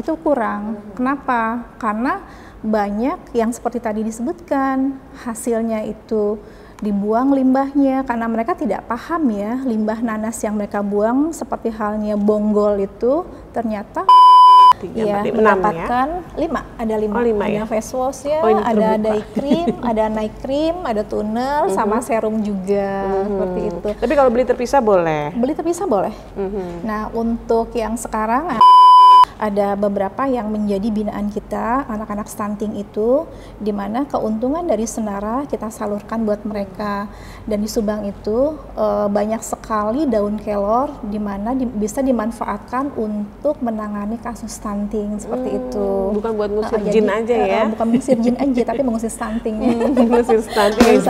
itu kurang. Kenapa? Karena banyak yang seperti tadi disebutkan, hasilnya itu dibuang limbahnya karena mereka tidak paham ya, limbah nanas yang mereka buang seperti halnya bonggol itu ternyata ya mendapatkan ada 5 ada face wash ya, ada day cream, ada night cream, ada toner, sama serum juga seperti itu. Tapi kalau beli terpisah boleh? Beli terpisah boleh. Nah, untuk yang sekarang ada beberapa yang menjadi binaan kita, anak-anak stunting itu, di mana keuntungan dari Senara kita salurkan buat mereka. Dan di Subang itu banyak sekali daun kelor, di mana bisa dimanfaatkan untuk menangani kasus stunting seperti itu. Bukan buat ngusir jin aja ya? Bukan mengusir jin aja, tapi mengusir stunting. Mengusir stunting.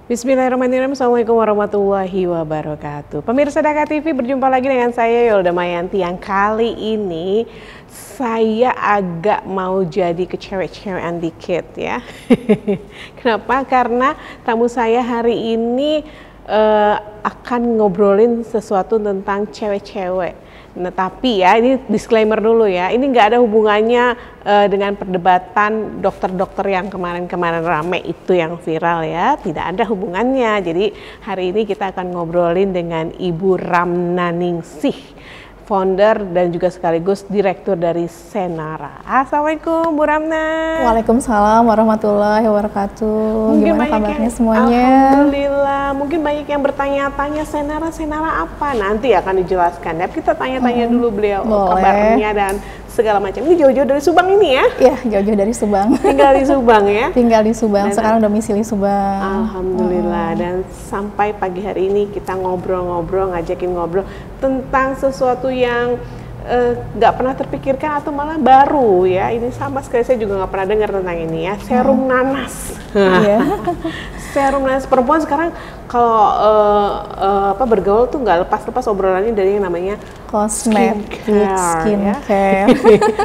Bismillahirrahmanirrahim. Assalamualaikum warahmatullahi wabarakatuh. Pemirsa Daka TV, berjumpa lagi dengan saya Yolda Mayanti, yang kali ini saya agak mau jadi kecewek-cewekan dikit ya. Kenapa? Karena tamu saya hari ini akan ngobrolin sesuatu tentang cewek-cewek. Nah, tapi ya ini disclaimer dulu ya, ini nggak ada hubungannya dengan perdebatan dokter-dokter yang kemarin-kemarin rame itu yang viral ya, tidak ada hubungannya. Jadi hari ini kita akan ngobrolin dengan Ibu Ramna Ningsih, founder dan juga sekaligus direktur dari Senara. Assalamualaikum Bu Ramna. Waalaikumsalam warahmatullahi wabarakatuh. Mungkin gimana kabarnya semuanya? Alhamdulillah. Mungkin banyak yang bertanya-tanya Senara apa? Nanti akan dijelaskan. Ya, kita tanya-tanya dulu beliau kabarnya dan segala macam. Ini jauh-jauh dari Subang ini ya? Iya, jauh-jauh dari Subang. Tinggal di Subang ya? Tinggal di Subang, sekarang domisili Subang. Alhamdulillah. Dan sampai pagi hari ini kita ngobrol-ngobrol, ngajakin ngobrol tentang sesuatu yang nggak pernah terpikirkan atau malah baru ya. Ini sama sekali saya juga nggak pernah dengar tentang ini ya, serum nanas. Serum nanas. Perempuan sekarang kalau bergaul tuh nggak lepas-lepas obrolannya dari yang namanya skincare.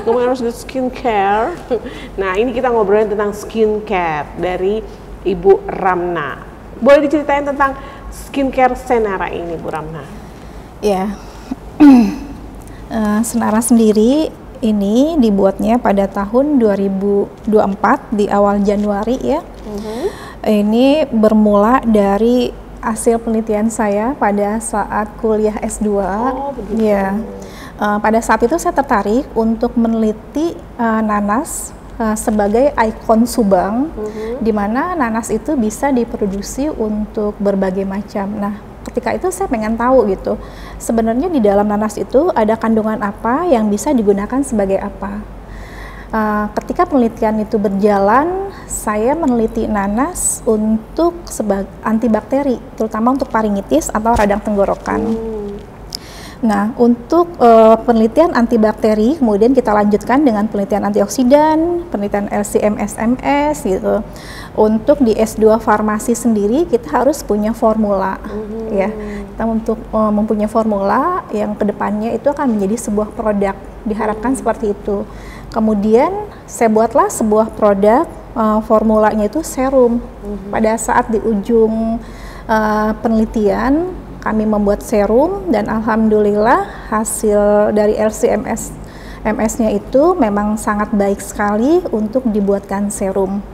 Ngomong harus skincare. Nah, ini kita ngobrolin tentang skincare dari Ibu Ramna. Boleh diceritain tentang skincare Senara ini, Bu Ramna? Ya, Senara sendiri ini dibuatnya pada tahun 2024 di awal Januari ya. Ini bermula dari hasil penelitian saya pada saat kuliah S2. Ya, pada saat itu saya tertarik untuk meneliti nanas sebagai ikon Subang, di mana nanas itu bisa diproduksi untuk berbagai macam. Nah, ketika itu saya pengen tahu gitu, sebenarnya di dalam nanas itu ada kandungan apa yang bisa digunakan sebagai apa. Ketika penelitian itu berjalan, saya meneliti nanas untuk antibakteri, terutama untuk faringitis atau radang tenggorokan. Nah, untuk penelitian antibakteri, kemudian kita lanjutkan dengan penelitian antioksidan, penelitian LC-MS gitu. Untuk di S2 farmasi sendiri, kita harus punya formula, ya. Kita untuk mempunyai formula yang kedepannya itu akan menjadi sebuah produk, diharapkan seperti itu. Kemudian saya buatlah sebuah produk, formulanya itu serum. Pada saat di ujung penelitian, kami membuat serum dan alhamdulillah hasil dari LC-MS-nya itu memang sangat baik sekali untuk dibuatkan serum.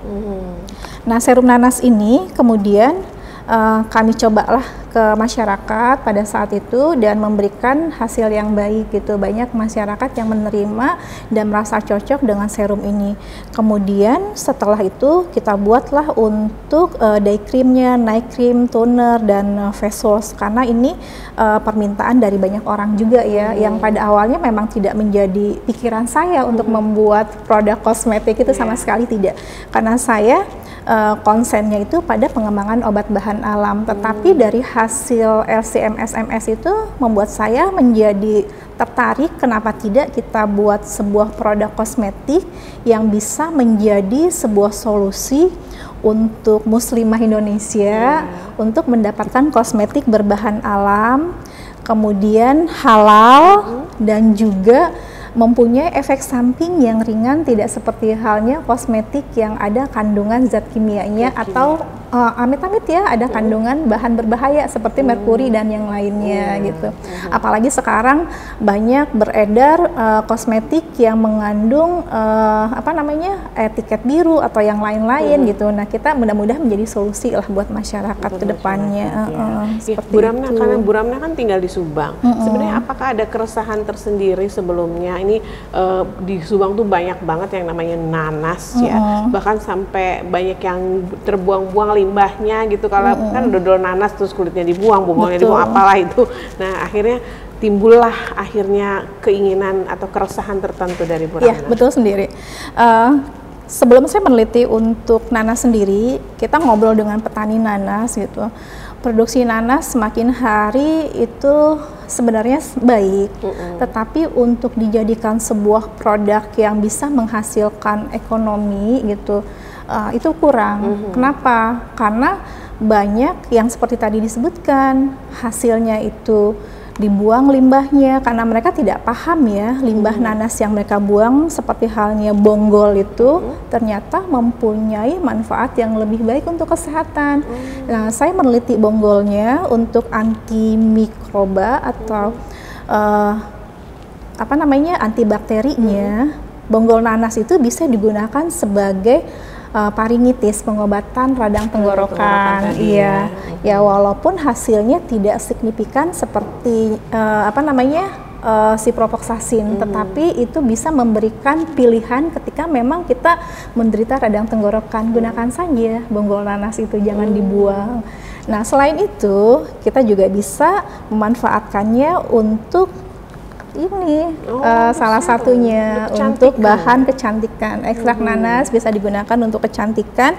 Nah, serum nanas ini kemudian kami cobalah ke masyarakat pada saat itu dan memberikan hasil yang baik gitu. Banyak masyarakat yang menerima dan merasa cocok dengan serum ini. Kemudian setelah itu kita buatlah untuk day creamnya, night cream, toner, dan face wash, karena ini permintaan dari banyak orang juga ya, yang pada awalnya memang tidak menjadi pikiran saya untuk membuat produk kosmetik itu sama sekali tidak, karena saya konsennya itu pada pengembangan obat bahan alam, tetapi dari hasil LC-MS itu membuat saya menjadi tertarik, kenapa tidak kita buat sebuah produk kosmetik yang bisa menjadi sebuah solusi untuk muslimah Indonesia untuk mendapatkan kosmetik berbahan alam, kemudian halal dan juga mempunyai efek samping yang ringan, tidak seperti halnya kosmetik yang ada kandungan zat kimianya atau amit-amit ya ada kandungan bahan berbahaya seperti merkuri dan yang lainnya gitu. Apalagi sekarang banyak beredar kosmetik yang mengandung etiket biru atau yang lain-lain gitu. Nah, kita mudah-mudahan menjadi solusi lah buat masyarakat ke depannya. Seperti Bu Ramna, itu. karena Bu Ramna kan tinggal di Subang. Sebenarnya apakah ada keresahan tersendiri sebelumnya? Ini di Subang tuh banyak banget yang namanya nanas ya. Bahkan sampai banyak yang terbuang-buang limbahnya gitu. Kalau kan dodol nanas terus kulitnya dibuang, bongolnya dibuang, apalah itu. Nah, akhirnya timbullah keinginan atau keresahan tertentu dari Bu Ramna. Iya, betul sendiri. Sebelum saya meneliti untuk nanas sendiri, kita ngobrol dengan petani nanas gitu. Produksi nanas semakin hari itu sebenarnya baik, tetapi untuk dijadikan sebuah produk yang bisa menghasilkan ekonomi gitu, itu kurang. Kenapa? Karena banyak yang seperti tadi disebutkan, hasilnya itu dibuang limbahnya karena mereka tidak paham ya limbah nanas yang mereka buang seperti halnya bonggol itu ternyata mempunyai manfaat yang lebih baik untuk kesehatan. Nah, saya meneliti bonggolnya untuk antimikroba atau antibakterinya. Bonggol nanas itu bisa digunakan sebagai paringitis, pengobatan radang tenggorokan. Iya, ya walaupun hasilnya tidak signifikan seperti ciprofloxacin, tetapi itu bisa memberikan pilihan ketika memang kita menderita radang tenggorokan. Gunakan saja bonggol nanas itu, jangan dibuang. Nah, selain itu kita juga bisa memanfaatkannya untuk salah satunya untuk bahan kecantikan. Ekstrak nanas bisa digunakan untuk kecantikan,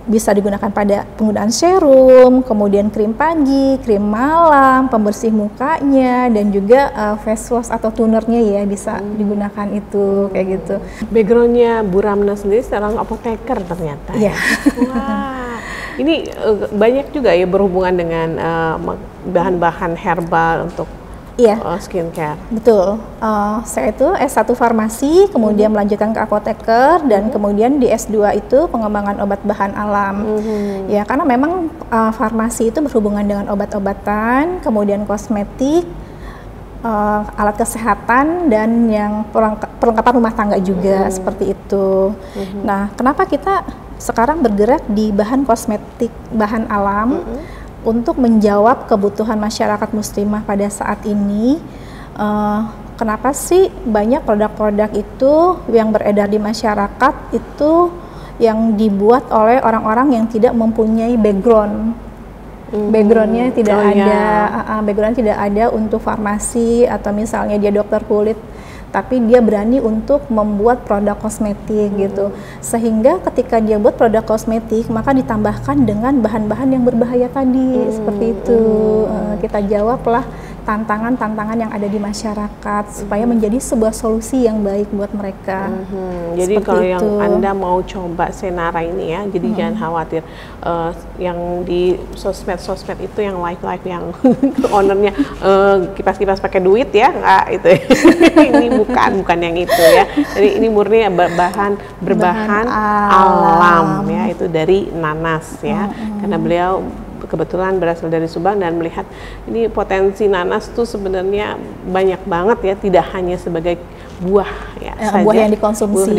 bisa digunakan pada penggunaan serum, kemudian krim pagi, krim malam, pembersih mukanya, dan juga face wash atau tonernya ya bisa digunakan itu kayak gitu. Backgroundnya Bu Ramna sendiri seorang apoteker ternyata. Iya. Wah, ini banyak juga ya berhubungan dengan bahan-bahan herbal untuk skincare. Betul. Saya itu S1 farmasi, kemudian melanjutkan ke apoteker, dan kemudian di S2 itu pengembangan obat bahan alam. Ya, karena memang farmasi itu berhubungan dengan obat-obatan, kemudian kosmetik, alat kesehatan, dan yang perlengkapan rumah tangga juga seperti itu. Nah, kenapa kita sekarang bergerak di bahan kosmetik, bahan alam? Untuk menjawab kebutuhan masyarakat muslimah pada saat ini, kenapa sih banyak produk-produk itu yang beredar di masyarakat itu yang dibuat oleh orang-orang yang tidak mempunyai background. Backgroundnya tidak background tidak ada untuk farmasi atau misalnya dia dokter kulit, tapi dia berani untuk membuat produk kosmetik gitu. Sehingga ketika dia buat produk kosmetik, maka ditambahkan dengan bahan-bahan yang berbahaya tadi, seperti itu. Kita jawablah tantangan-tantangan yang ada di masyarakat supaya menjadi sebuah solusi yang baik buat mereka. Jadi kalau yang Anda mau coba Senara ini ya, jadi jangan khawatir. Yang di sosmed itu yang live yang ownernya kipas-kipas pakai duit ya, nggak itu. Ini bukan yang itu ya. Jadi ini murni berbahan alam ya, itu dari nanas ya. Karena beliau kebetulan berasal dari Subang dan melihat ini potensi nanas tuh sebenarnya banyak banget ya, tidak hanya sebagai buah ya saja, buah yang dikonsumsi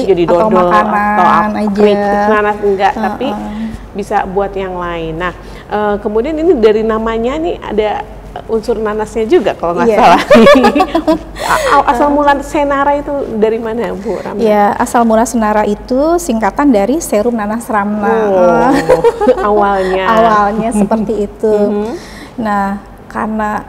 jadi dodol atau makanan aja. Nanas enggak, tapi bisa buat yang lain. Nah, kemudian ini dari namanya nih ada unsur nanasnya juga kalau nggak salah. Asal mula Senara itu dari mana, Bu Ramna? Ya, asal mula Senara itu singkatan dari serum nanas Ramna. Awalnya seperti itu. Nah, karena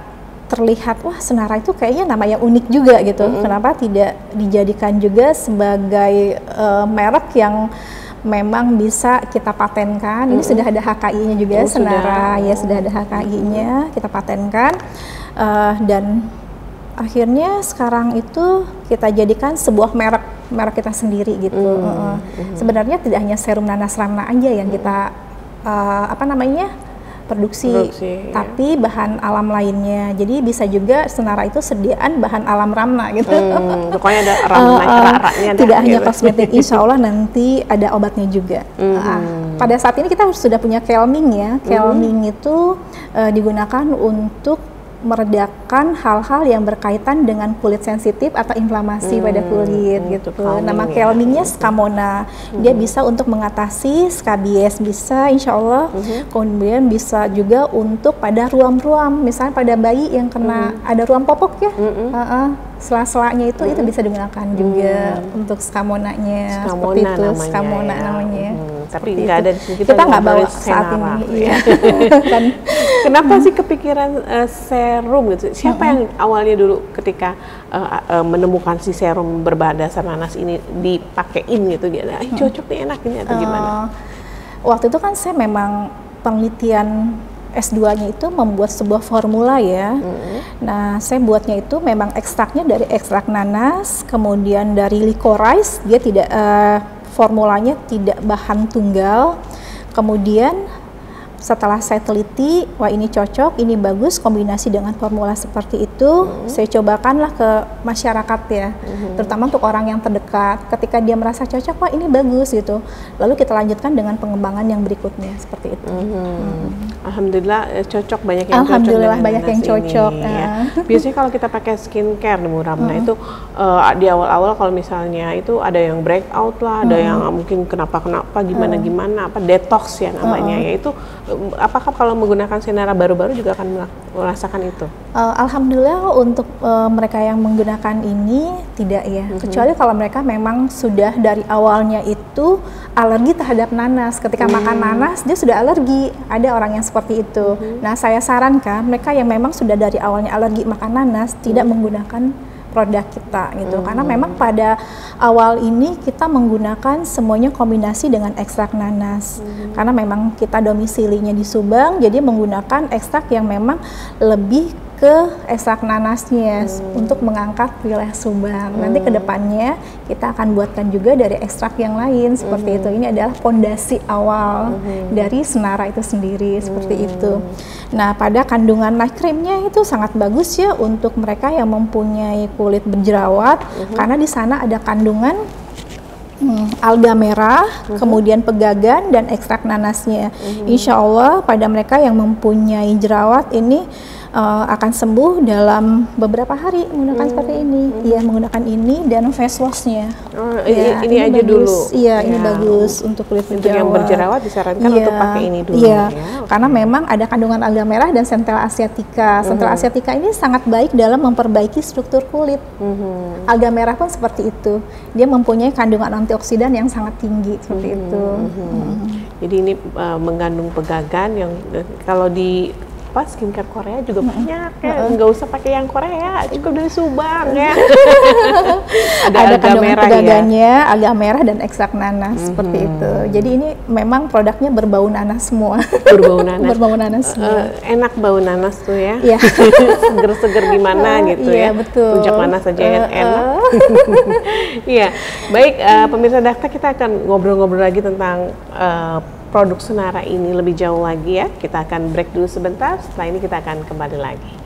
terlihat wah Senara itu kayaknya nama yang unik juga gitu. Kenapa tidak dijadikan juga sebagai merek yang memang bisa kita patenkan. Ini sudah ada HKI-nya juga, Senara ya sudah ada HKI-nya, kita patenkan, dan akhirnya sekarang itu kita jadikan sebuah merek kita sendiri gitu. Sebenarnya tidak hanya serum nanas Ramna aja yang kita produksi ya. Tapi bahan alam lainnya. Jadi bisa juga Senara itu sediaan bahan alam Ramna gitu. Pokoknya ada Ramna, tidak hanya kosmetik, insya Allah nanti ada obatnya juga. Pada saat ini kita sudah punya Kelming ya. Kelming itu digunakan untuk meredakan hal-hal yang berkaitan dengan kulit sensitif atau inflamasi pada kulit gitu. Nama Kelmingnya Scamona. Dia bisa untuk mengatasi skabies, bisa insya Allah. Kemudian bisa juga untuk pada ruam-ruam, misalnya pada bayi yang kena ada ruam popok ya. Sela-selanya itu bisa digunakan juga untuk Scamonanya. Seperti itu, Scamona namanya. Tapi nggak ada di sini, kita nggak bawa saat ini. Ya. Kenapa sih kepikiran serum gitu? Siapa yang awalnya dulu ketika menemukan si serum berbahan dasar nanas ini dipakein gitu, dia cocok nih, enak ini atau gimana? Waktu itu kan saya memang penelitian S2-nya itu membuat sebuah formula ya. Nah, saya buatnya itu memang ekstraknya dari ekstrak nanas, kemudian dari licorice, dia tidak formulanya tidak bahan tunggal. Kemudian setelah saya teliti, wah ini cocok, ini bagus kombinasi dengan formula seperti itu, saya cobakanlah ke masyarakat ya, terutama untuk orang yang terdekat. Ketika dia merasa cocok, wah ini bagus gitu, lalu kita lanjutkan dengan pengembangan yang berikutnya seperti itu. Alhamdulillah cocok, banyak yang Alhamdulillah cocok banyak yang cocok. Ya. Biasanya kalau kita pakai skincare Bu Ramna itu di awal-awal kalau misalnya itu ada yang breakout lah, ada yang mungkin kenapa-kenapa gimana-gimana, apa detox ya namanya, yaitu apakah kalau menggunakan Senara baru-baru juga akan merasakan itu? Alhamdulillah untuk mereka yang menggunakan ini tidak ya, kecuali kalau mereka memang sudah dari awalnya itu alergi terhadap nanas. Ketika makan nanas dia sudah alergi, ada orang yang seperti itu. Nah, saya sarankan mereka yang memang sudah dari awalnya alergi makan nanas tidak menggunakan produk kita gitu, karena memang pada awal ini kita menggunakan semuanya kombinasi dengan ekstrak nanas, karena memang kita domisilinya di Subang, jadi menggunakan ekstrak yang memang lebih ke ekstrak nanasnya untuk mengangkat wilayah Subang. Nanti kedepannya kita akan buatkan juga dari ekstrak yang lain seperti itu. Ini adalah fondasi awal dari Senara itu sendiri seperti itu. Nah, pada kandungan night creamnya itu sangat bagus ya untuk mereka yang mempunyai kulit berjerawat, karena di sana ada kandungan alga merah, kemudian pegagan dan ekstrak nanasnya. Insya Allah pada mereka yang mempunyai jerawat ini akan sembuh dalam beberapa hari menggunakan seperti ini. Iya, menggunakan ini dan face washnya. Ya, ini aja bagus dulu. Iya, ini bagus untuk kulit berjerawat. Untuk yang berjerawat disarankan untuk pakai ini dulu. Iya, karena memang ada kandungan alga merah dan Centella asiatica. Centella asiatica ini sangat baik dalam memperbaiki struktur kulit. Alga merah pun seperti itu. Dia mempunyai kandungan antioksidan yang sangat tinggi seperti itu. Jadi ini mengandung pegagan yang kalau di skincare Korea juga banyak ya, nggak usah pakai yang Korea, cukup dari Subang ya. ada kandungan pegagannya, alga merah dan ekstrak nanas seperti itu. Jadi ini memang produknya berbau nanas semua. Berbau nanas. Berbau nanas semua. Enak bau nanas tuh ya. Iya. Seger-seger gimana gitu ya. Iya, betul. Rujak nanas aja enak. Iya. Baik, pemirsa Dakta, kita akan ngobrol-ngobrol lagi tentang produk Senara ini lebih jauh lagi ya. Kita akan break dulu sebentar, setelah ini kita akan kembali lagi.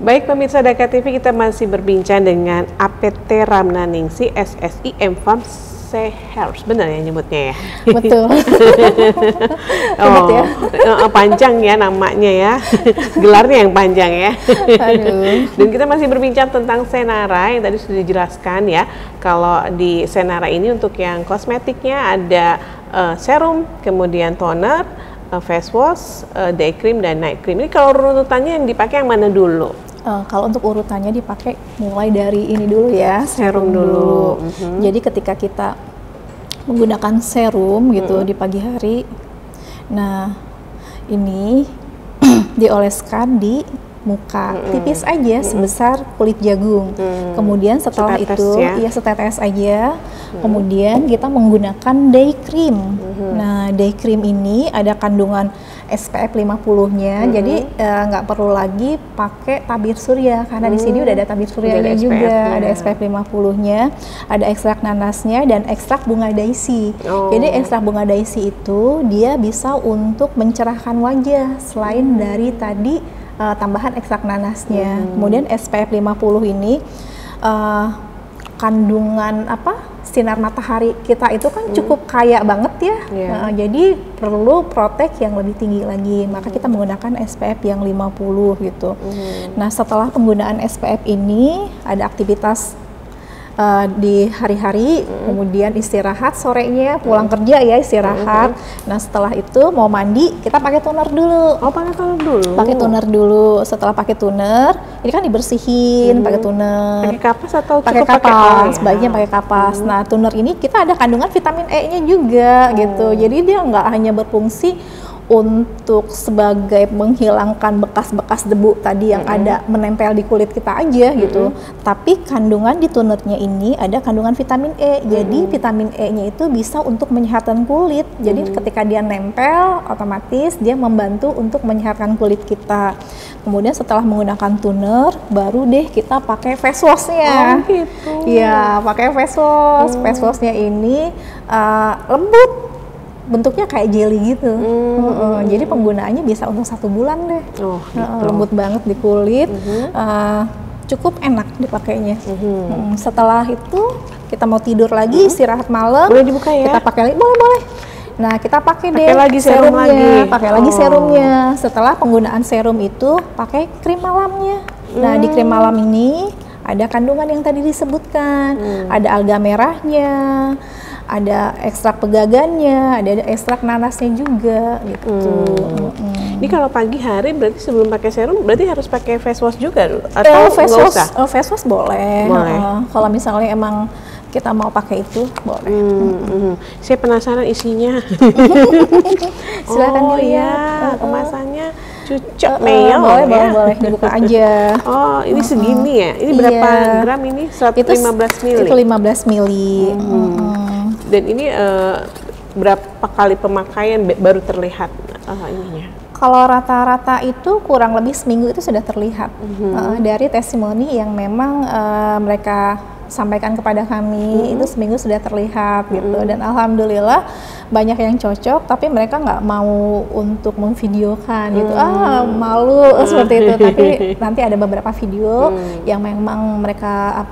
Baik pemirsa Daka TV, kita masih berbincang dengan APT Ramna Ningsih SSI M-Farm Seherbs, benar ya nyebutnya ya? Betul. Panjang ya namanya ya, gelarnya yang panjang ya. Aduh. Dan kita masih berbincang tentang Senara yang tadi sudah dijelaskan ya. Kalau di Senara ini untuk yang kosmetiknya ada serum, kemudian toner, face wash, day cream dan night cream. Ini kalau urutannya yang dipakai yang mana dulu? Kalau untuk urutannya dipakai mulai dari ini dulu ya, serum dulu. Jadi ketika kita menggunakan serum gitu di pagi hari, nah ini dioleskan di muka, tipis aja sebesar kulit jagung. Kemudian setelah Setetes itu, ya? setetes aja. Kemudian kita menggunakan day cream. Nah, day cream ini ada kandungan SPF 50-nya, jadi nggak perlu lagi pakai tabir surya karena di sini udah ada tabir suryanya Udah ada juga, SPF-nya. ada SPF 50-nya, ada ekstrak nanasnya dan ekstrak bunga daisy. Jadi ekstrak bunga daisy itu dia bisa untuk mencerahkan wajah selain dari tadi tambahan ekstrak nanasnya. Kemudian SPF 50 ini kandungan sinar matahari kita itu kan cukup kaya banget ya. Jadi perlu protek yang lebih tinggi lagi. Maka kita menggunakan SPF yang 50 gitu. Nah, setelah penggunaan SPF ini ada aktivitas di hari-hari, kemudian istirahat sorenya, pulang kerja ya istirahat. Nah, setelah itu mau mandi, kita pakai toner dulu. Oh, pakai toner dulu. Pakai toner dulu. Setelah pakai toner, ini kan dibersihin pakai toner. Pakai kapas atau Pakai cukup kapas, ya? baiknya pakai kapas. Nah, toner ini kita ada kandungan vitamin E-nya juga gitu. Jadi dia nggak hanya berfungsi untuk sebagai menghilangkan bekas-bekas debu tadi yang ada menempel di kulit kita aja gitu. Tapi kandungan di tonernya ini ada kandungan vitamin E. Jadi vitamin E-nya itu bisa untuk menyehatkan kulit. Jadi ketika dia nempel, otomatis dia membantu untuk menyehatkan kulit kita. Kemudian setelah menggunakan toner, baru deh kita pakai face wash-nya. Oh, gitu. Iya, pakai face wash. Face wash-nya ini lembut. Bentuknya kayak jelly gitu. Jadi penggunaannya bisa untuk 1 bulan deh. Oh, gitu. Lembut banget di kulit, cukup enak dipakainya. Setelah itu kita mau tidur lagi, istirahat malam. Boleh dibuka ya? Kita pakai lagi, boleh. Nah, kita pakai deh lagi serum lagi. pakai lagi serumnya. Setelah penggunaan serum itu pakai krim malamnya. Nah, di krim malam ini ada kandungan yang tadi disebutkan, ada alga merahnya, ada ekstrak pegagannya, ada ekstrak nanasnya juga gitu. Ini kalau pagi hari berarti sebelum pakai serum berarti harus pakai face wash juga atau face nggak wash, usah? face wash boleh. Boleh. Kalau misalnya emang kita mau pakai itu boleh. Saya penasaran isinya. Silakan Oh dilihat. iya, kemasannya cucok meong boleh, ya. boleh dibuka aja. Oh, ini segini ya? Ini berapa gram ini? 115 mili? Itu 15 mili. Dan ini berapa kali pemakaian baru terlihat ininya? Kalau rata-rata itu kurang lebih seminggu itu sudah terlihat dari testimoni yang memang mereka sampaikan kepada kami, itu seminggu sudah terlihat gitu. Dan alhamdulillah banyak yang cocok, tapi mereka nggak mau untuk memvideokan gitu. Malu seperti itu. Tapi nanti ada beberapa video yang memang mereka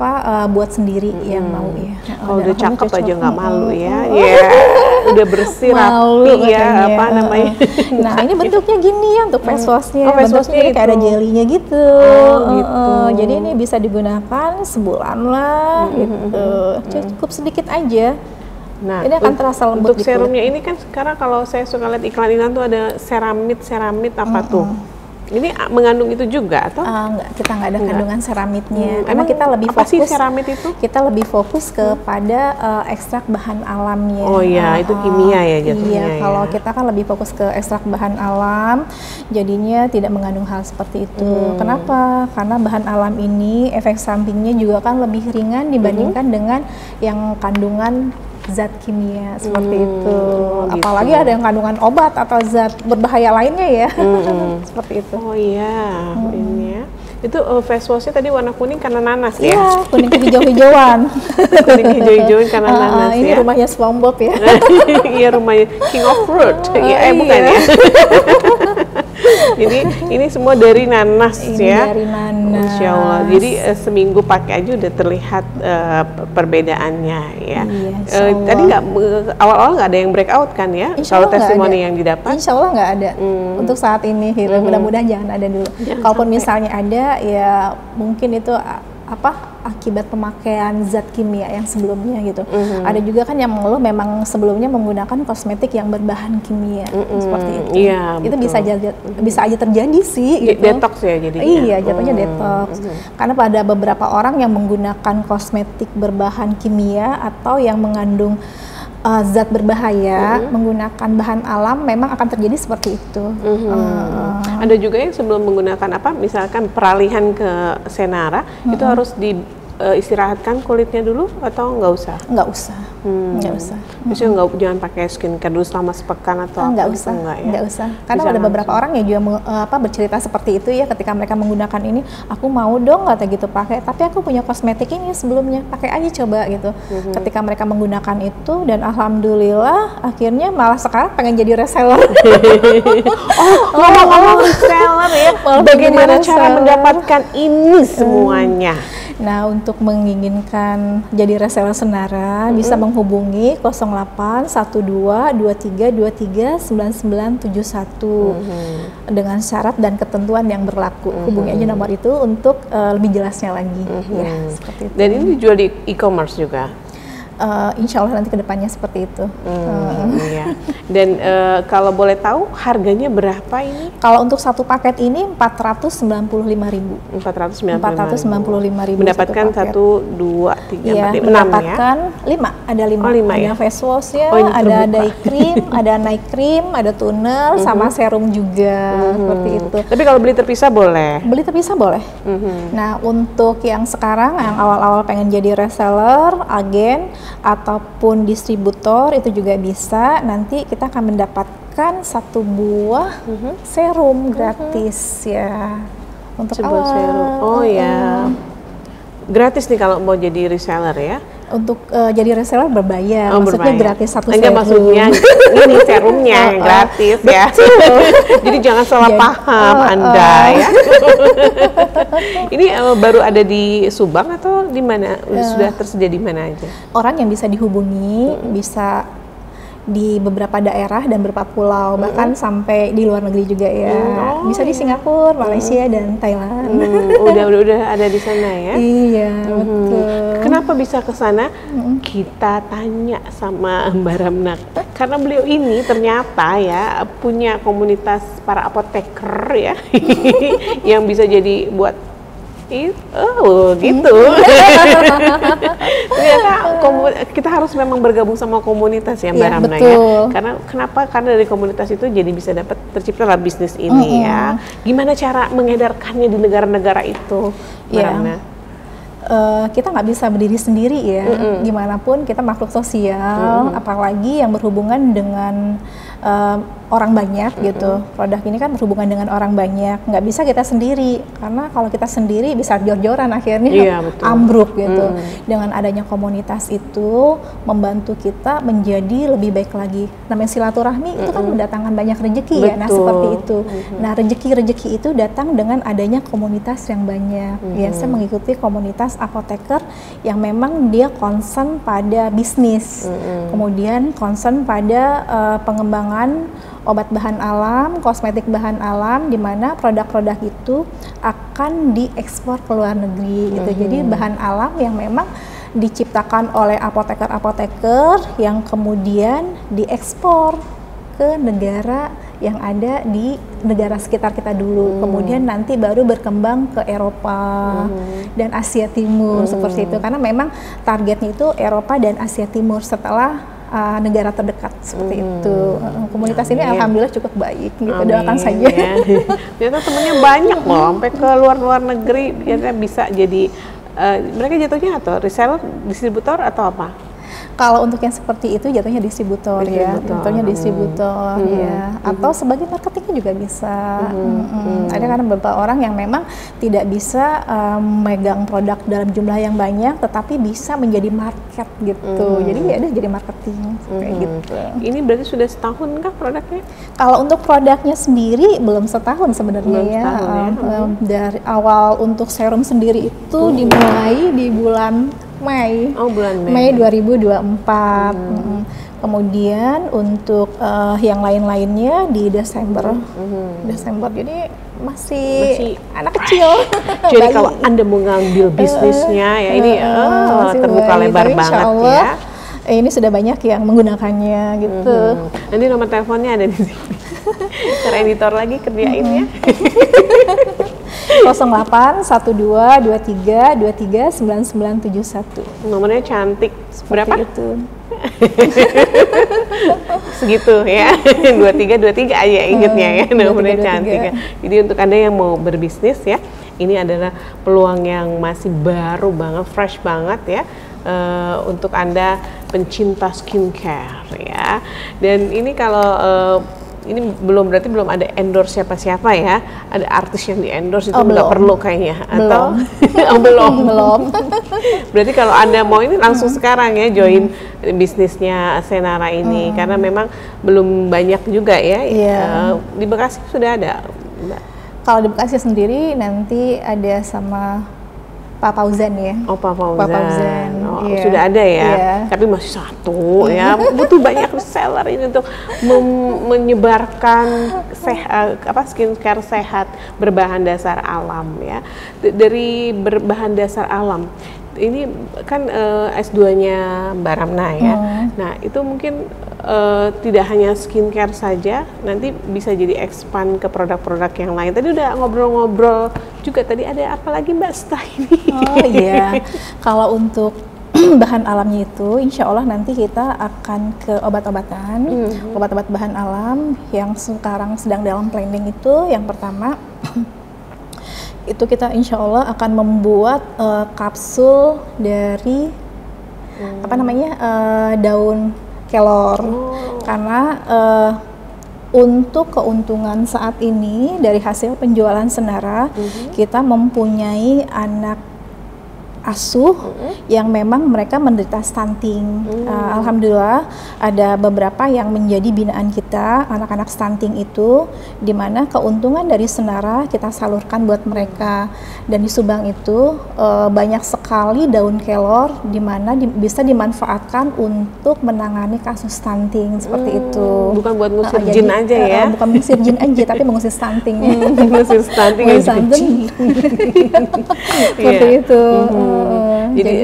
buat sendiri yang mau ya. Kalau Dan udah cakep alhamdulillah aja cocok. nggak malu ya. Udah bersih Malu rapi ya, katanya. apa namanya? Nah, ini bentuknya gini ya untuk face wash-nya. Oh, face Bentuknya wash-nya ini kayak ada itu. jelinya gitu. Gitu. Jadi ini bisa digunakan sebulan lah gitu. Cukup sedikit aja. Nah, Ini akan terasa lembut untuk di kulit. serumnya ini kan sekarang kalau saya suka lihat iklan-iklan tuh ada ceramid apa tuh? Ini mengandung itu juga atau? Enggak, kita nggak ada kandungan seramidnya. Karena Emang kita lebih apa sih fokus ceramid itu? Kita lebih fokus kepada ekstrak bahan alamnya. Oh iya, itu kimia ya jatuhnya. Iya, ya. kalau kita kan lebih fokus ke ekstrak bahan alam, jadinya tidak mengandung hal seperti itu. Kenapa? Karena bahan alam ini efek sampingnya juga kan lebih ringan dibandingkan dengan yang kandungan zat kimia seperti itu. gitu. Apalagi ada yang kandungan obat atau zat berbahaya lainnya ya. Seperti itu. Oh iya, ini ya. Itu face wash-nya tadi warna kuning karena nanas ya? Iya, kuning kehijau-hijauan. Kuning hijau-hijauin karena nanas Ini ya? rumahnya SpongeBob ya. Iya, rumahnya King of Fruit. Bukan iya. ya? Ini semua dari nanas Ini ya? dari nanas. Insya Allah. Jadi seminggu pakai aja udah terlihat perbedaannya ya. Iya, insya Allah. Tadi awal-awal nggak ada yang breakout kan ya? Insya Kalau Allah nggak testimoni ada. yang didapat? Insya Allah nggak ada untuk saat ini. Gitu. Mudah-mudahan jangan ada dulu. Kalaupun misalnya ada, ya mungkin itu akibat pemakaian zat kimia yang sebelumnya gitu. Ada juga kan yang mengeluh memang sebelumnya menggunakan kosmetik yang berbahan kimia seperti itu. Iya, Itu betul. bisa aja terjadi sih gitu. Detox ya jadinya? Iya, jatuhnya detox. Karena pada beberapa orang yang menggunakan kosmetik berbahan kimia atau yang mengandung zat berbahaya menggunakan bahan alam, memang akan terjadi seperti itu. Ada juga yang sebelum menggunakan misalkan peralihan ke Senara, itu harus istirahatkan kulitnya dulu atau nggak usah? Nggak usah. Nggak usah. Maksudnya jangan pakai skincare dulu selama sepekan atau nggak apa? usah. Enggak, ya? Nggak usah. Karena Bisa ada beberapa langsung. orang yang juga bercerita seperti itu ya, ketika mereka menggunakan ini, aku mau dong kata gitu pakai, tapi aku punya kosmetik ini sebelumnya, pakai aja coba gitu. Ketika mereka menggunakan itu, dan alhamdulillah akhirnya malah sekarang pengen jadi reseller. Ngomong-ngomong reseller ya, bagaimana jadi cara reseller. mendapatkan ini semuanya? Nah, untuk menginginkan jadi reseller Senara, bisa menghubungi 08 12 23 23 9971 dengan syarat dan ketentuan yang berlaku. Hubungi aja nomor itu untuk lebih jelasnya lagi. Ya, seperti itu. Dan ini dijual di e-commerce juga? Insya Allah nanti kedepannya seperti itu. Iya. Dan kalau boleh tahu harganya berapa ini? Kalau untuk satu paket ini 495.000. 495.000. 495.000 Mendapatkan satu 1, 2, 3, Iya, 4, 5, 6 ya? mendapatkan 5, ada 5. Oh, 5 ada ya? face wash-nya, Oh, ini ada terbuka. day cream, ada night cream, ada toner, sama serum juga, seperti itu. Tapi kalau beli terpisah boleh? Beli terpisah boleh. Nah, untuk yang sekarang, yang awal-awal pengen jadi reseller, agen, ataupun distributor, itu juga bisa. Nanti kita akan mendapatkan 1 buah serum gratis ya. Untuk Sebuah awal. serum. Oh ya. Gratis nih kalau mau jadi reseller ya? Untuk jadi reseller berbayar, Oh, maksudnya berbayar. gratis satu Enggak, serum. maksudnya ini serumnya yang gratis ya. Jadi jangan salah paham Anda ya. Ini baru ada di Subang atau di mana? Sudah tersedia di mana aja? Orang yang bisa dihubungi bisa di beberapa daerah dan beberapa pulau, bahkan sampai di luar negeri juga ya. Bisa di Singapura, Malaysia, dan Thailand. Udah ada di sana ya. Iya, betul. Kenapa bisa ke sana? Kita tanya sama Mbak Ramna. Karena beliau ini ternyata ya punya komunitas para apoteker ya yang bisa jadi buat gitu. Ternyata kita harus memang bergabung sama komunitas ya Mbak Iya, Ramna betul. ya. Kenapa? Karena dari komunitas itu jadi bisa terciptalah bisnis ini ya. Gimana cara mengedarkannya di negara-negara itu, Mbak Iya. Ramna? Kita nggak bisa berdiri sendiri ya, gimana pun kita makhluk sosial, apalagi yang berhubungan dengan orang banyak gitu. Produk ini kan berhubungan dengan orang banyak, nggak bisa kita sendiri, karena kalau kita sendiri bisa jor-joran akhirnya Iya, betul. ambruk gitu. Dengan adanya komunitas itu membantu kita menjadi lebih baik lagi. Namanya silaturahmi itu kan mendatangkan banyak rezeki ya, nah Betul. seperti itu. Nah, rezeki-rezeki itu datang dengan adanya komunitas yang banyak. Ya, saya mengikuti komunitas apoteker yang memang dia concern pada bisnis, kemudian concern pada pengembangan obat bahan alam, kosmetik bahan alam, di mana produk-produk itu akan diekspor ke luar negeri gitu. Jadi bahan alam yang memang diciptakan oleh apoteker-apoteker yang kemudian diekspor ke negara yang ada di negara sekitar kita dulu, kemudian nanti baru berkembang ke Eropa dan Asia Timur seperti itu, karena memang targetnya itu Eropa dan Asia Timur setelah negara terdekat seperti itu. Komunitas ini alhamdulillah cukup baik gitu, doakan saja. Ya. Ternyata temennya banyak loh, sampai ke luar luar negeri ternyata bisa jadi mereka jatuhnya atau reseller, distributor atau apa? Kalau untuk yang seperti itu jatuhnya distributor ya, jatuhnya distributor ya, atau sebagai marketingnya juga bisa. Ada karena beberapa orang yang memang tidak bisa megang produk dalam jumlah yang banyak, tetapi bisa menjadi market gitu. Jadi ya udah jadi marketing kayak gitu. Ini berarti sudah setahun kah produknya? Kalau untuk produknya sendiri belum setahun sebenarnya Belum ya. setahun ya. Dari awal untuk serum sendiri itu dimulai di bulan Mei. Oh, bulan Mei. Mei 2024. Kemudian untuk yang lain-lainnya di Desember. Desember. Jadi masih anak kecil. Jadi Bayi. kalau Anda mau ngambil bisnisnya ya ini masih terbuka bayi. lebar Tapi insya banget Allah, ya. Ini sudah banyak yang menggunakannya gitu. Nanti nomor teleponnya ada di sini. Ntar editor lagi kerjain ya. 08 12 23 23 9971. Nomornya cantik. Berapa? Itu. Segitu ya. 23 aja ingetnya ya, nomornya 23. cantik ya. Jadi untuk Anda yang mau berbisnis ya, ini adalah peluang yang masih baru banget, fresh banget ya. Untuk Anda pencinta skincare ya. Dan ini kalau ini berarti belum ada endorse siapa-siapa ya. Ada artis yang di endorse itu nggak perlu kayaknya, atau belum. Berarti kalau Anda mau ini langsung sekarang ya join bisnisnya Senara ini, karena memang belum banyak juga ya. Di Bekasi sudah ada, Mbak? Kalau di Bekasi sendiri nanti ada sama Pak Fauzan ya. Oh, Pak Fauzan. Iya. Sudah ada ya. Iya. Tapi masih satu ya. Butuh banyak reseller ini untuk menyebarkan skincare sehat berbahan dasar alam ya. Dari berbahan dasar alam. Ini kan S2-nya Mbak Ramna ya. Nah, itu mungkin tidak hanya skincare saja, nanti bisa jadi expand ke produk-produk yang lain. Tadi udah ngobrol-ngobrol juga, tadi ada apa lagi Mbak setelah ini? Oh iya, kalau untuk bahan alamnya itu insya Allah nanti kita akan ke obat-obatan, obat-obat bahan alam yang sekarang sedang dalam planning itu. Yang pertama itu kita insya Allah akan membuat kapsul dari daun kelor, karena untuk keuntungan saat ini dari hasil penjualan Senara, kita mempunyai anak asuh yang memang mereka menderita stunting. Alhamdulillah ada beberapa yang menjadi binaan kita, anak-anak stunting itu, di mana keuntungan dari Senara kita salurkan buat mereka. Dan di Subang itu banyak sekali daun kelor di mana bisa dimanfaatkan untuk menangani kasus stunting seperti itu. Bukan buat ngusir jin aja ya? Bukan mengusir jin aja, tapi mengusir stunting. Mengusir stunting seperti itu. Jadi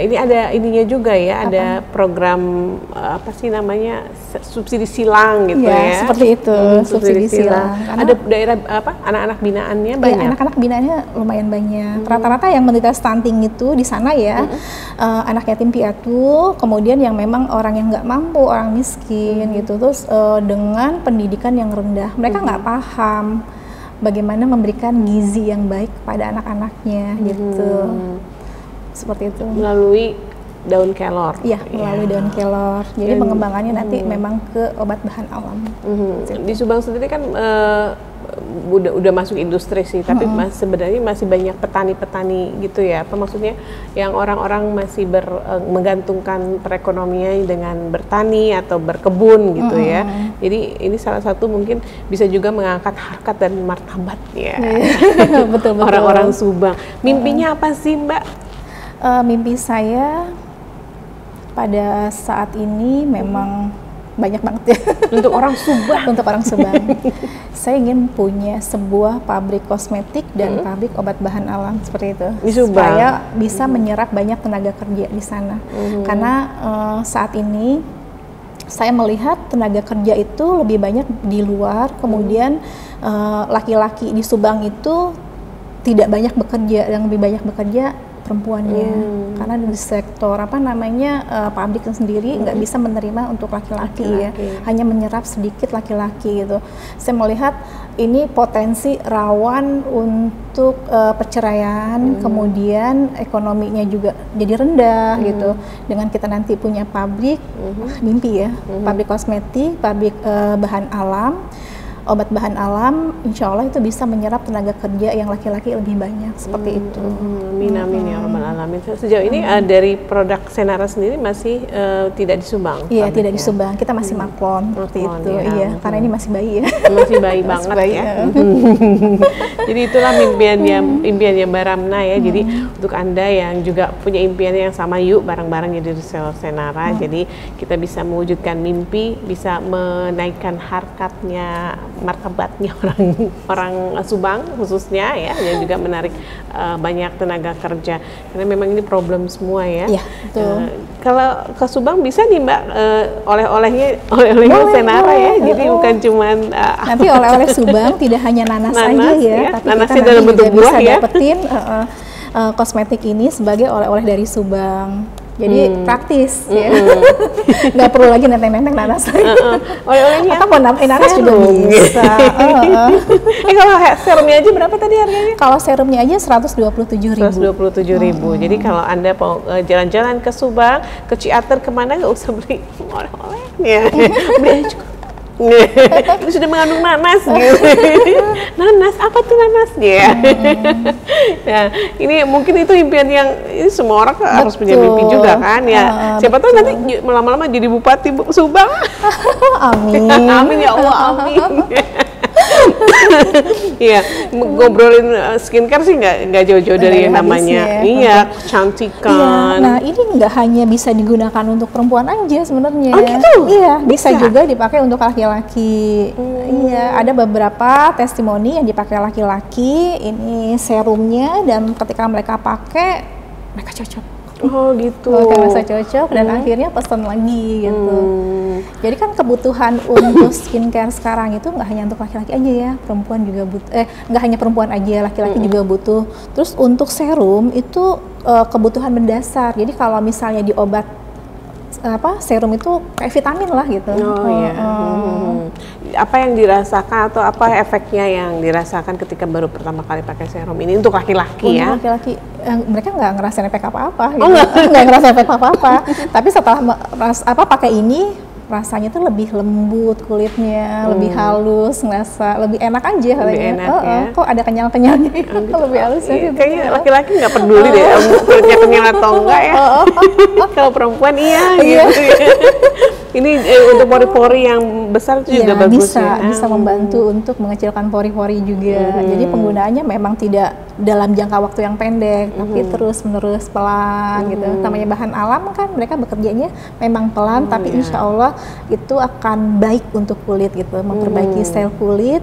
ini ada ininya juga ya, ada program apa sih namanya, subsidi silang gitu ya? Seperti itu, subsidi silang. Ada daerah apa, anak-anak binaannya banyak? Ya, anak-anak binaannya lumayan banyak. Rata-rata yang menderita stunting itu di sana ya, anak yatim piatu, kemudian yang memang orang yang nggak mampu, orang miskin gitu, terus dengan pendidikan yang rendah, mereka nggak paham bagaimana memberikan gizi yang baik kepada anak-anaknya gitu. Seperti itu. Melalui daun kelor. Iya, melalui daun kelor. Jadi pengembangannya nanti memang ke obat bahan alam. Di Subang sendiri kan udah masuk industri sih, tapi sebenarnya masih banyak petani-petani gitu ya. Apa maksudnya yang orang-orang masih menggantungkan perekonomian dengan bertani atau berkebun gitu ya. Jadi ini salah satu mungkin bisa juga mengangkat harkat dan martabat ya. Betul. Orang-orang Subang. Mimpinya apa sih Mbak? Mimpi saya pada saat ini memang banyak banget ya. Untuk orang Subang. Untuk orang Subang. Saya ingin punya sebuah pabrik kosmetik dan pabrik obat bahan alam seperti itu. Di Subang. Supaya bisa menyerap banyak tenaga kerja di sana. Karena saat ini saya melihat tenaga kerja itu lebih banyak di luar, kemudian laki-laki di Subang itu tidak banyak bekerja, yang lebih banyak bekerja perempuannya, karena di sektor pabrik sendiri nggak bisa menerima untuk laki-laki ya, hanya menyerap sedikit laki-laki gitu. Saya melihat ini potensi rawan untuk perceraian, kemudian ekonominya juga jadi rendah gitu. Dengan kita nanti punya pabrik, mimpi ya, pabrik kosmetik, pabrik bahan alam, obat bahan alam, insya Allah itu bisa menyerap tenaga kerja yang laki-laki lebih banyak seperti itu. Amin ya rabbal alamin. Sejauh ini dari produk Senara sendiri masih tidak di Subang? Iya, tidak di Subang. Kita masih maklon seperti itu. Ya, iya, karena ini masih bayi ya. Masih bayi banget bayi, ya. Jadi itulah impiannya Mbak Ramna ya. Jadi untuk Anda yang juga punya impian yang sama, yuk bareng-bareng jadi reseller Senara. Jadi kita bisa mewujudkan mimpi, bisa menaikkan harkatnya martabatnya orang Subang khususnya ya, dan juga menarik banyak tenaga kerja karena memang ini problem semua ya. Iya, betul. Kalau ke Subang bisa nih Mbak, oleh-olehnya Senara ya, jadi bukan cuman nanti oleh-oleh Subang tidak hanya nanas aja ya, tapi nanasnya kita dalam nanti bentuk juga buah bisa ya. dapetin kosmetik ini sebagai oleh-oleh dari Subang. Jadi praktis ya, nggak perlu lagi nenteng-nenteng nanas. Oleh-olehnya atau mau nambahin nanas juga bisa. Kalau serumnya aja berapa tadi harganya? Kalau serumnya aja 127.000. 127.000. Jadi kalau Anda mau jalan-jalan ke Subang, ke Ciater, kemana nggak usah beli oleh-olehnya, beli aja cukup. Ini sudah mengandung nanas gitu. Nanas, apa tuh nanas ya? Nah, ini mungkin itu impian yang ini semua orang harus punya mimpi juga kan ya. Siapa tahu nanti lama-lama jadi bupati Subang. Amin. Amin ya Allah, amin. Iya, ngobrolin skincare sih nggak jauh-jauh dari yang namanya kecantikan. Iya, nah ini nggak hanya bisa digunakan untuk perempuan aja sebenarnya. Oh gitu? Iya, bisa juga dipakai untuk laki-laki. Iya, ada beberapa testimoni yang dipakai laki-laki. Ini serumnya dan ketika mereka pakai, mereka cocok. Oh gitu. Mereka merasa cocok dan akhirnya pesan lagi gitu. Jadi kan kebutuhan untuk skincare sekarang itu nggak hanya untuk laki-laki aja ya, perempuan juga butuh. Nggak hanya perempuan aja, laki-laki juga butuh. Terus untuk serum itu kebutuhan mendasar. Jadi kalau misalnya di obat serum itu kayak vitamin lah gitu. Oh iya. Apa yang dirasakan atau apa efeknya yang dirasakan ketika baru pertama kali pakai serum ini untuk laki-laki ya? Untuk laki-laki, mereka nggak ngerasain efek apa-apa. Gitu. Nggak ngerasain efek apa-apa. Tapi setelah pakai ini, rasanya tuh lebih lembut kulitnya, lebih halus, ngerasa lebih enak aja. Lebih enak ya? Kok ada kenyal-kenyalnya, lebih halus ya. Kayaknya laki-laki nggak peduli deh kulitnya kenyal atau enggak ya. Kalau perempuan iya gitu ya. Ini untuk pori-pori yang besar itu juga bagus ya? Bisa membantu untuk mengecilkan pori-pori juga. Jadi penggunaannya memang tidak dalam jangka waktu yang pendek, tapi terus-menerus pelan gitu. Namanya bahan alam kan, mereka bekerjanya memang pelan, tapi insya Allah itu akan baik untuk kulit gitu, memperbaiki sel kulit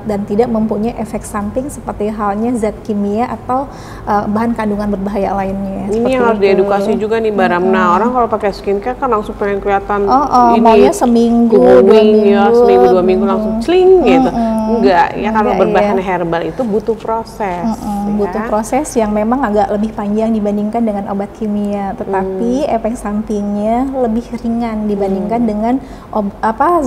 dan tidak mempunyai efek samping seperti halnya zat kimia atau bahan kandungan berbahaya lainnya. Ini yang harus diedukasi juga nih Mbak Ramna. Orang kalau pakai skincare kan langsung pengen kelihatan ini maunya seminggu, 2 minggu, ya, seminggu 2 minggu langsung celing gitu. Enggak, ya kalau berbahan herbal itu butuh proses. Butuh proses yang memang agak lebih panjang dibandingkan dengan obat kimia, tetapi efek sampingnya lebih ringan dibandingkan dengan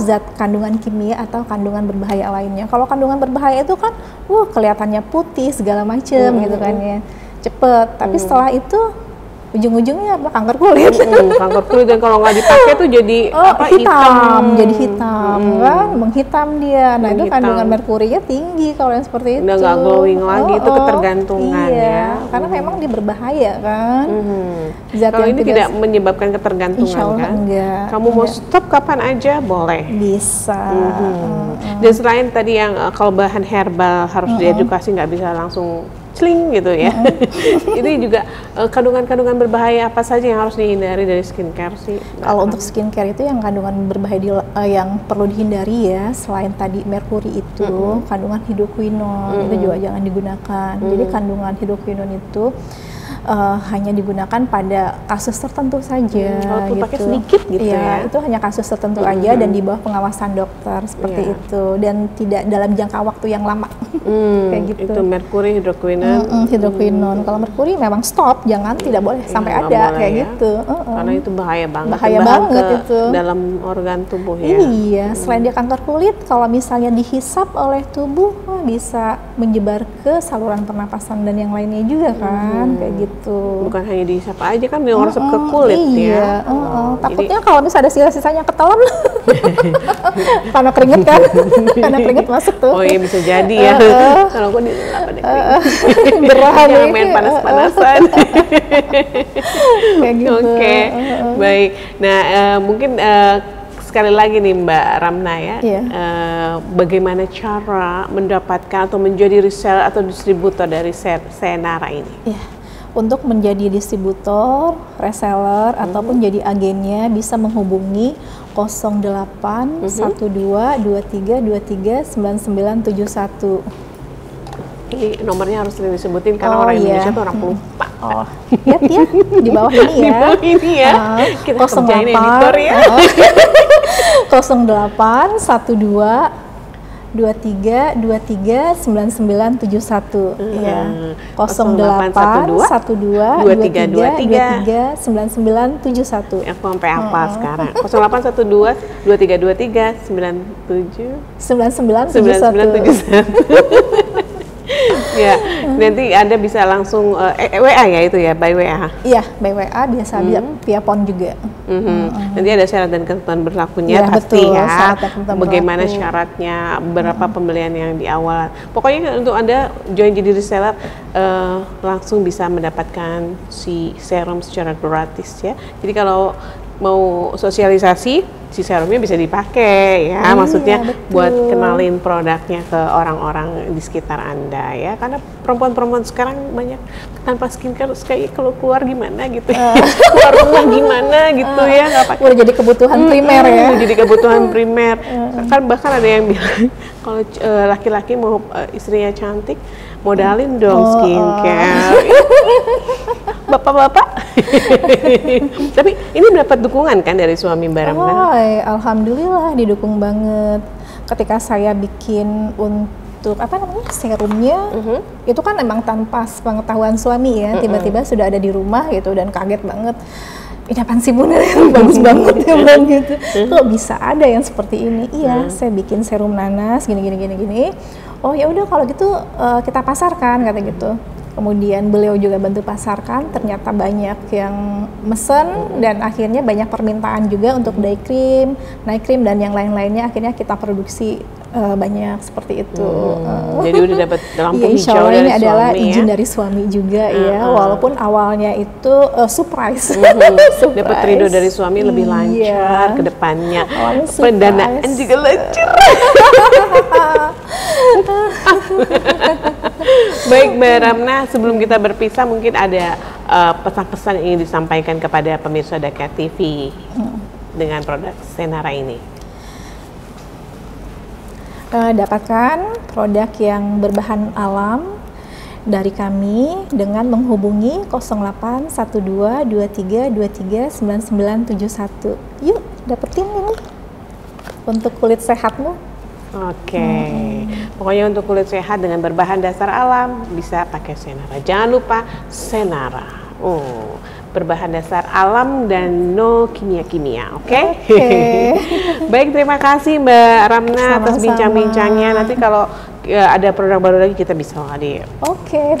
zat kandungan kimia atau kandungan berbahaya lainnya. Kalau kandungan berbahaya itu kan, kelihatannya putih segala macem gitu kan ya, cepet. Tapi setelah itu ujung-ujungnya kanker kulit. Kanker kulit, dan kalau nggak dipakai tuh jadi hitam. Jadi hitam kan, menghitam dia. Nah itu kandungan merkurinya tinggi kalau yang seperti itu. Udah nggak glowing lagi, itu ketergantungan ya. Karena memang dia berbahaya kan. Kalau ini tidak menyebabkan ketergantungan insya Allah kan? Enggak. Kamu mau stop kapan aja boleh. Bisa. Dan selain tadi yang kalau bahan herbal harus diedukasi, nggak bisa langsung celing gitu ya. Ini juga kandungan-kandungan berbahaya apa saja yang harus dihindari dari skincare sih? Kalau untuk skincare itu yang kandungan berbahaya yang perlu dihindari ya, selain tadi merkuri itu, kandungan hidroquinone itu juga jangan digunakan. Jadi kandungan hidroquinone itu hanya digunakan pada kasus tertentu saja. Walaupun pakai sedikit gitu ya? Itu hanya kasus tertentu aja dan di bawah pengawasan dokter seperti itu, dan tidak dalam jangka waktu yang lama. Kayak gitu. Itu merkuri, hidroquinone. Hidroquinone. Kalau merkuri memang stop, jangan, tidak boleh sampai ada kayak gitu. Karena itu bahaya banget. Bahaya banget itu. Dalam organ tubuh ya. Iya, selain dia kanker kulit, kalau misalnya dihisap oleh tubuh bisa menyebar ke saluran pernapasan dan yang lainnya juga kan, kayak gitu. Bukan hanya dihisap aja kan, meresap ke kulit ya. Takutnya kalau misalnya ada sisa-sisanya ketelan, karena keringet kan, karena keringet masuk tuh. Oh iya, bisa jadi ya. Kalau aku gerah jangan main panas-panasan. Kayak gitu. Oke, baik. Nah, mungkin sekali lagi nih Mbak Ramna ya, bagaimana cara mendapatkan atau menjadi reseller atau distributor dari Senara ini? Untuk menjadi distributor, reseller, ataupun jadi agennya bisa menghubungi 08 12 23 23 9971. Ini nomornya harus disebutin karena orang Indonesia tuh orang lupa. Oh, lihat ya di bawah ini ya. Di bawah ini ya. Kita kerjain editor ya. 08 12 23 23 9971 ya. 08 12 23 23 9971. Aku sampai apa sekarang? 0812 2323 97 9971. Ya, nanti Anda bisa langsung WA ya itu ya, by WA. Iya, by WA biasa via phone juga. Nanti ada syarat dan ketentuan berlakunya ya, pasti betul, ya. Bagaimana syaratnya, berapa pembelian yang di awal. Pokoknya untuk Anda join jadi reseller langsung bisa mendapatkan si serum secara gratis ya. Jadi kalau mau sosialisasi, si serumnya bisa dipakai ya, maksudnya betul. Buat kenalin produknya ke orang-orang di sekitar Anda ya, karena perempuan-perempuan sekarang banyak tanpa skincare kayak kalau keluar gimana gitu, keluar rumah gimana gitu ya, nggak pakai. Udah jadi kebutuhan primer ya. Jadi kebutuhan primer, kan bahkan ada yang bilang kalau laki-laki mau istrinya cantik, modalin dong skincare. Bapak-bapak. Tapi ini mendapat dukungan kan dari suami Mbak Ramna? Alhamdulillah didukung banget. Ketika saya bikin untuk serumnya, itu kan emang tanpa pengetahuan suami ya, tiba-tiba sudah ada di rumah gitu dan kaget banget. Ini apaan sih Bunda, bagus banget ya Bang gitu. Kok bisa ada yang seperti ini? Iya, saya bikin serum nanas gini. Oh ya udah kalau gitu kita pasarkan kata gitu. Kemudian beliau juga bantu pasarkan, ternyata banyak yang mesen dan akhirnya banyak permintaan juga untuk day cream, night cream dan yang lain-lainnya, akhirnya kita produksi banyak seperti itu. Jadi udah dapat lampu hijau insya Allah dari ini adalah suami izin ya? dari suami juga ya, walaupun awalnya itu surprise. Dapat ridho dari suami lebih lancar ke depannya. Pendanaan juga lancar. Baik Mbak Ramna, sebelum kita berpisah mungkin ada pesan-pesan yang ingin disampaikan kepada pemirsa Daka TV dengan produk Senara ini. Dapatkan produk yang berbahan alam dari kami dengan menghubungi 08 12 23 23 9971. Yuk dapetin ini untuk kulit sehatmu. Oke, pokoknya untuk kulit sehat dengan berbahan dasar alam bisa pakai Senara. Jangan lupa Senara. Berbahan dasar alam dan no kimia-kimia, oke? Baik, terima kasih Mbak Ramna atas bincang-bincangnya. Nanti kalau ada produk baru lagi kita bisa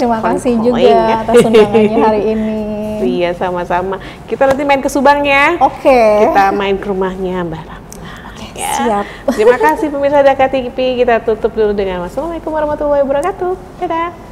terima kasih juga atas undangannya hari ini. Iya, sama-sama. Kita nanti main ke Subang ya. Kita main ke rumahnya Mbak Ramna. Ya. Siap. Terima kasih pemirsa Daka TV. Kita tutup dulu dengan wassalamualaikum warahmatullahi wabarakatuh. Dadah.